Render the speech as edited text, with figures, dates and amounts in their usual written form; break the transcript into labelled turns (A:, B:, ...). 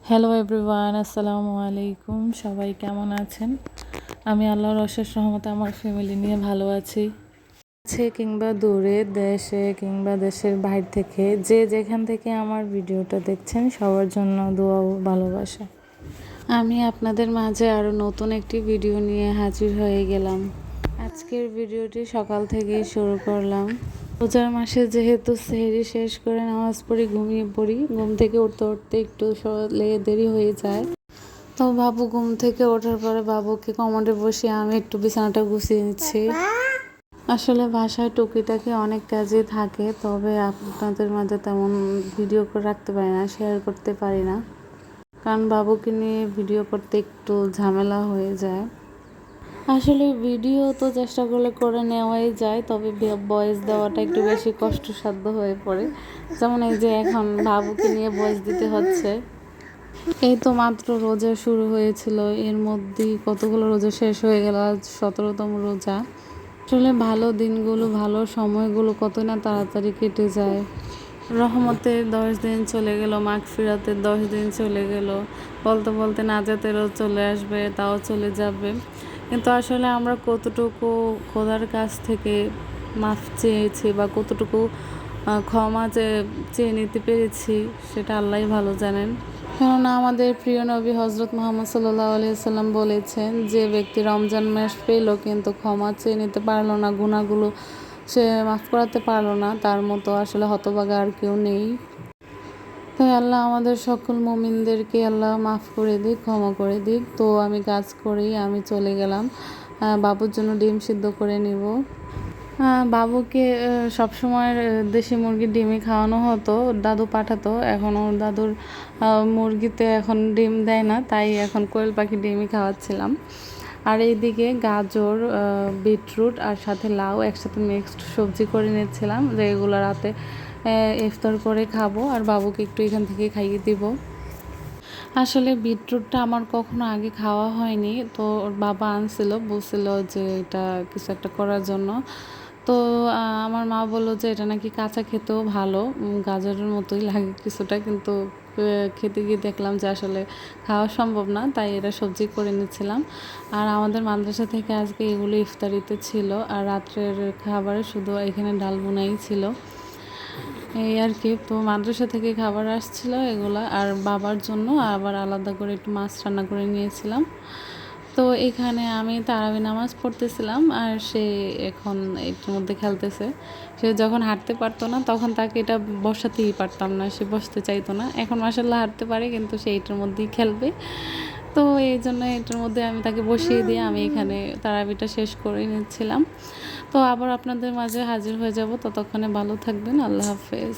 A: Hello everyone, আসসালামু আলাইকুম। সবাই কেমন আছেন? আমি আল্লাহর অশেষ রহমতে আমার ফ্যামিলি নিয়ে ভালো আছি। কাছে কিংবা দূরে, দেশে কিংবা দেশের বাইরে থেকে যে যেখান থেকে আমার ভিডিওটা দেখছেন সবার জন্য দোয়া ও ভালোবাসা। আমি আপনাদের মাঝে আরও নতুন একটি ভিডিও নিয়ে হাজির হয়ে গেলাম। আজকের ভিডিওটি সকাল থেকেই শুরু করলাম। রোজার মাসে যেহেতু সেহরি শেষ করে নামাজ পড়ি, ঘুমিয়ে পড়ি। ঘুম থেকে উঠতে উঠতে একটু দেরি হয়ে যায়। তো বাবু ঘুম থেকে ওঠার পরে বাবুকে কমোডে বসিয়ে আমি একটু বিছানাটা গুছিয়ে নিচ্ছি। আসলে বাসায় টুকিটাকি অনেক কাজই থাকে, তবে আপনাদের মাঝে তেমন ভিডিও করে রাখতে পারি না, শেয়ার করতে পারি না, কারণ বাবুকে নিয়ে ভিডিও করতে একটু ঝামেলা হয়ে যায়। আসলে ভিডিও তো চেষ্টা করলে করে নেওয়াই যায়, তবে ভয়েস দেওয়াটা একটু বেশি কষ্টসাধ্য হয়ে পড়ে। যেমন এই যে এখন বাবুকে নিয়ে ভয়েস দিতে হচ্ছে। এই তো মাত্র রোজা শুরু হয়েছিল, এর মধ্যেই কতগুলো রোজা শেষ হয়ে গেল। আজ 17তম রোজা। আসলে ভালো দিনগুলো, ভালো সময়গুলো কত না তাড়াতাড়ি কেটে যায়। রহমতের 10 দিন চলে গেল, মাগফিরাতের 10 দিন চলে গেল, বলতে বলতে নাজাতেরও চলে আসবে, তাও চলে যাবে। কিন্তু আসলে আমরা কতটুকু খোদার কাছ থেকে মাফ চেয়েছি বা কতটুকু ক্ষমা চেয়ে নিতে পেরেছি সেটা আল্লাহই ভালো জানেন। কেননা আমাদের প্রিয় নবী হজরত মুহাম্মদ সাল্লাল্লাহু আলাইহি সাল্লাম বলেছেন, যে ব্যক্তি রমজান মাস পেল কিন্তু ক্ষমা চেয়ে নিতে পারলো না, গুনাহগুলো সে মাফ করাতে পারলো না, তার মতো আসলে হতভাগা আর কেউ নেই। তাই আল্লাহ আমাদের সকল মুমিনদেরকে আল্লাহ মাফ করে দিক, ক্ষমা করে দিক। তো আমি কাজ করেই আমি চলে গেলাম, বাবুর জন্য ডিম সিদ্ধ করে নিব। বাবুকে সবসময় দেশি মুরগির ডিমই খাওয়ানো হতো, দাদু পাঠাতো। এখন ওর দাদুর মুরগিতে এখন ডিম দেয় না, তাই এখন কোয়েল পাখি ডিমই খাওয়াচ্ছিলাম। আর এইদিকে গাজর, বিটরুট আর সাথে লাউ একসাথে মিক্সড সবজি করে নিচ্ছিলাম, যে এগুলো রাতে ইফতার করে খাবো আর বাবুকে একটু এখান থেকে খাইয়ে দিব। আসলে বিটরুটটা আমার কখনো আগে খাওয়া হয়নি, তো ওর বাবা আনছিল, বলছিল যে এটা কিছু একটা করার জন্য। তো আমার মা বললো যে এটা নাকি কাঁচা খেতেও ভালো, গাজরের মতোই লাগে কিছুটা, কিন্তু খেতে গিয়ে দেখলাম যে আসলে খাওয়া সম্ভব না, তাই এটা সবজি করে নিচ্ছিলাম। আর আমাদের মাদ্রাসা থেকে আজকে এগুলো ইফতারিতে ছিল, আর রাত্রের খাবারে শুধু এখানে ডাল বোনাই ছিল, এই আর কি। তো মাদ্রাসা থেকে খাবার আসছিল এগুলা, আর বাবার জন্য আবার আলাদা করে একটু মাছ রান্না করে নিয়েছিলাম। তো এখানে আমি তারাবি নামাজ পড়তেছিলাম, আর সে এখন এটার মধ্যে খেলতেছে। সে যখন হাঁটতে পারতো না তখন তাকে এটা বসাতেই পারতাম না, সে বসতে চাইতো না। এখন মাশাআল্লাহ হাঁটতে পারে, কিন্তু সে এটার মধ্যেই খেলবে। তো এই জন্য এটার মধ্যে আমি তাকে বসিয়ে দিয়ে আমি এখানে তারাবিটা শেষ করে নিচ্ছিলাম। তো আবার আপনাদের মাঝে হাজির হয়ে যাব, ততক্ষণে ভালো থাকবেন। আল্লাহ হাফেজ।